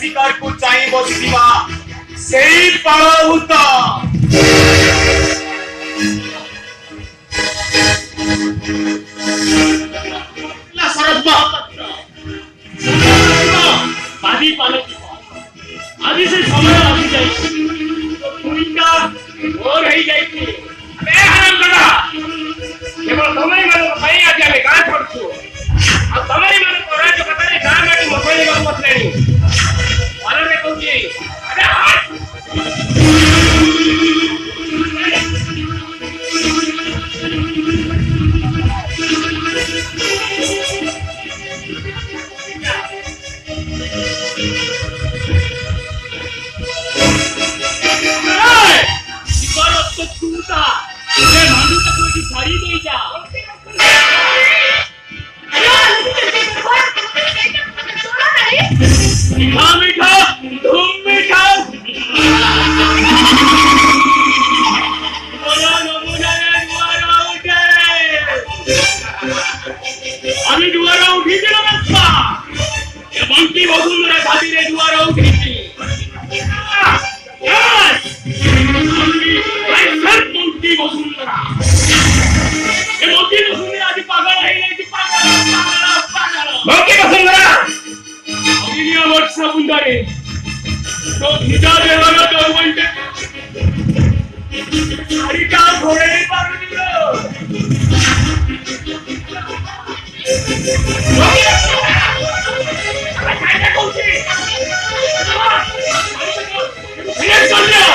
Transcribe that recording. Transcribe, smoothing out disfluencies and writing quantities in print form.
शिकार को चाहे बसिवा सेई पाळभूत शरद महापात्र बादी पालक आदि से समय आसी जाई भूमिका और रही जाई बे हराम दादा केवल समय मानो ପାଇଁ ଆଜି ଆମେ ଗାଁ ଛାଡୁଛୁ ଆଉ समय मानो ପରାଜ କଥାରେ ଗାଁ ମାଟି ମକଳିବାକୁ ବସିଲେଣି ଭଲରେ କହୁଛି ଆରେ ହାଟ छाड़ी दे जा मीठा मीठा धूम मीठा बोला नमूना दुआरा उठे अभी दुआरा उठी थी ना बच्चा ये मंकी वसुंधरा शादी रे दुआरा उठी थी मंकी वसुंधरा मंकी वसुंधरा आज पागल है नहीं पागल मंकी वसुंधरा अभिनिया वर्ष बुंदारे तो निजा देवाला तो बनते सारी का घोड़े नहीं पार दियो क्या कहूची ये चल जा